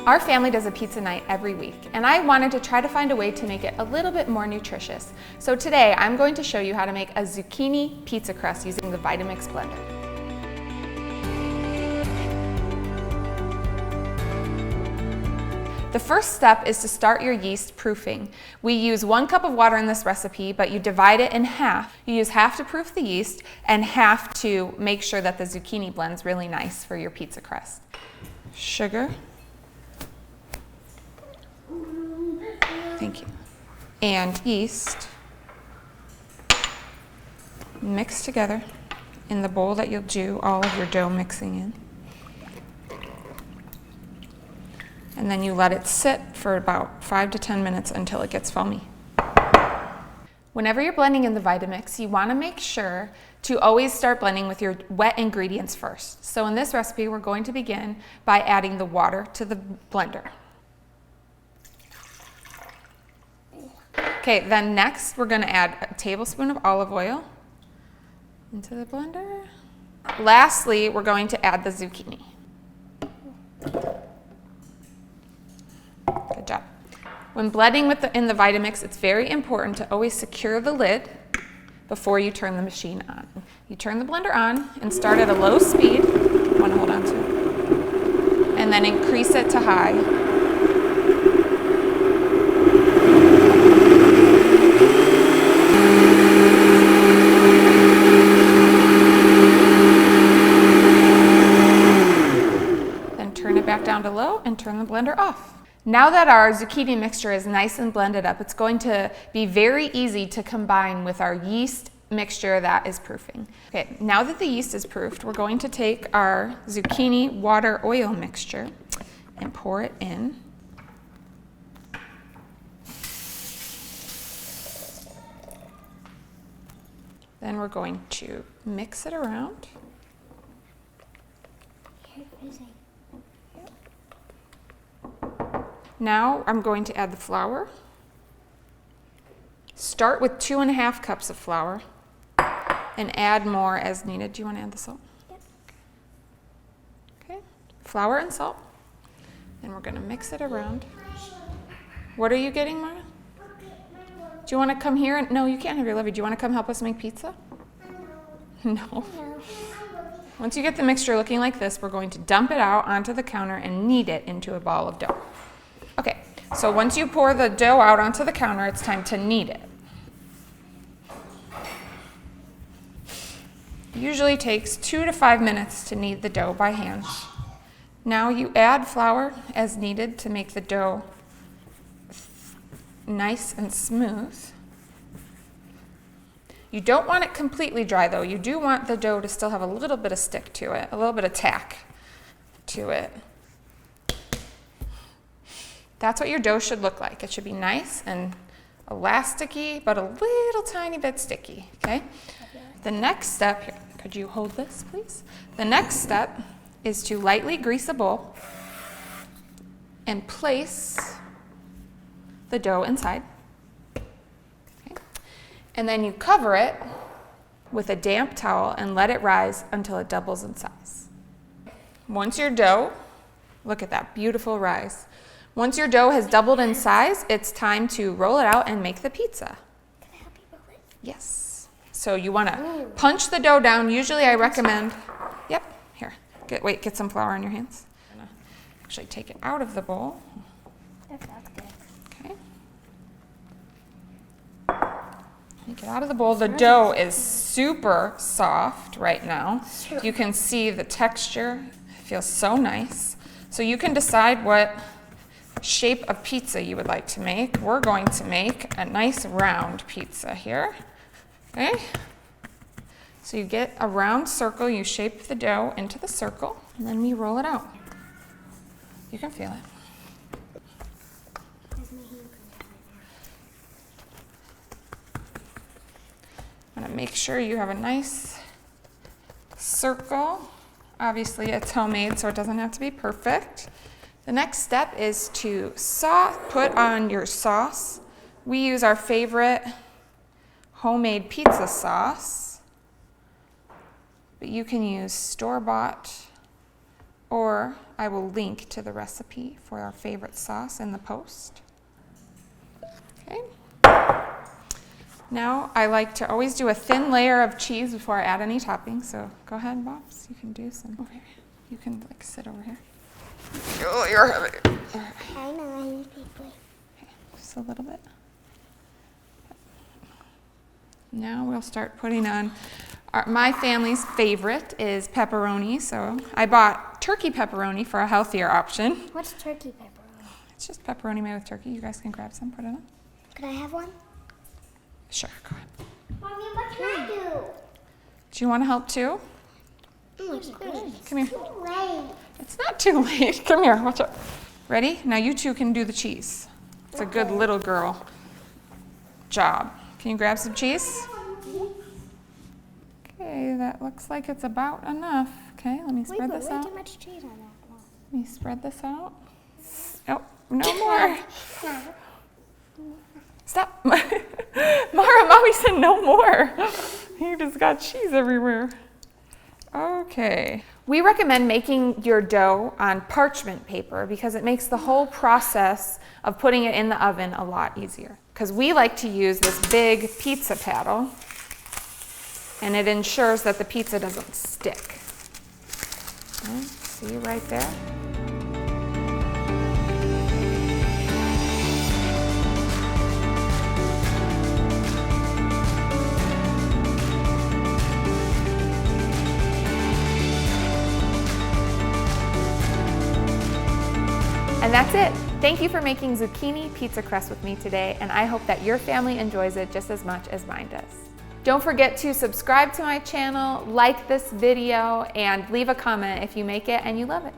Our family does a pizza night every week, and I wanted to try to find a way to make it a little bit more nutritious. So today I'm going to show you how to make a zucchini pizza crust using the Vitamix blender. The first step is to start your yeast proofing. We use 1 cup of water in this recipe, but you divide it in half. You use half to proof the yeast and half to make sure that the zucchini blends really nice for your pizza crust. Sugar. Thank you. And yeast mixed together in the bowl that you'll do all of your dough mixing in. And then you let it sit for about 5 to 10 minutes until it gets foamy. Whenever you're blending in the Vitamix, you want to make sure to always start blending with your wet ingredients first. So in this recipe, we're going to begin by adding the water to the blender. Okay, then next we're going to add a tablespoon of olive oil into the blender. Lastly, we're going to add the zucchini. Good job. When blending in the Vitamix, it's very important to always secure the lid before you turn the machine on. You turn the blender on and start at a low speed. You want to hold on to it. And then increase it to high. Back down to low and turn the blender off. Now that our zucchini mixture is nice and blended up, it's going to be very easy to combine with our yeast mixture that is proofing. Okay, now that the yeast is proofed, we're going to take our zucchini water oil mixture and pour it in. Then we're going to mix it around. Now I'm going to add the flour. Start with 2½ cups of flour and add more as needed. Do you want to add the salt? Yep. Okay, flour and salt. And we're going to mix it around. What are you getting, Mara? Do you want to come here? No, you can't have your levy. Do you want to come help us make pizza? No. Once you get the mixture looking like this, we're going to dump it out onto the counter and knead it into a ball of dough. Okay, so once you pour the dough out onto the counter, it's time to knead it. It usually takes 2 to 5 minutes to knead the dough by hand. Now you add flour as needed to make the dough nice and smooth. You don't want it completely dry though. You do want the dough to still have a little bit of stick to it, a little bit of tack to it. That's what your dough should look like. It should be nice and elasticy, but a little tiny bit sticky, okay? The next step, here, could you hold this, please? The next step is to lightly grease a bowl and place the dough inside. Okay? And then you cover it with a damp towel and let it rise until it doubles in size. Once your dough, look at that beautiful rise. Once your dough has doubled in size, it's time to roll it out and make the pizza. Can I help you roll it? Yes. So you want to punch the dough down. Usually I recommend, yep, here, get some flour on your hands. I'm gonna actually take it out of the bowl. That sounds good. Okay. Take it out of the bowl. The dough is super soft right now. You can see the texture. It feels so nice. So you can decide what shape of pizza you would like to make. We're going to make a nice round pizza here. Okay? So you get a round circle, you shape the dough into the circle, and then we roll it out. You can feel it. I'm going to make sure you have a nice circle. Obviously it's homemade, so it doesn't have to be perfect. The next step is to put on your sauce. We use our favorite homemade pizza sauce, but you can use store-bought or I will link to the recipe for our favorite sauce in the post. Okay. Now I like to always do a thin layer of cheese before I add any toppings. So go ahead, Bobs. You can do some over here. You can like sit over here. Oh, you're heavy. I know I need people. Okay, just a little bit. Now we'll start putting on. My family's favorite is pepperoni, so I bought turkey pepperoni for a healthier option. What's turkey pepperoni? It's just pepperoni made with turkey. You guys can grab some, put it on. Could I have one? Sure, go ahead. Mommy, what can I do? Do you want to help too? It's good. Come here. Too late. It's not too late. Come here, watch out. Ready? Now you two can do the cheese. It's a good little girl job. Can you grab some cheese? Okay, that looks like it's about enough. Okay, let me spread this out. Way too much cheese on that one. Let me spread this out. Oh, no more. Stop. Mara, Mommy said no more. You just got cheese everywhere. Okay. We recommend making your dough on parchment paper because it makes the whole process of putting it in the oven a lot easier. Because we like to use this big pizza paddle, and it ensures that the pizza doesn't stick. Okay, see right there? And that's it. Thank you for making zucchini pizza crust with me today, and I hope that your family enjoys it just as much as mine does. Don't forget to subscribe to my channel, like this video, and leave a comment if you make it and you love it.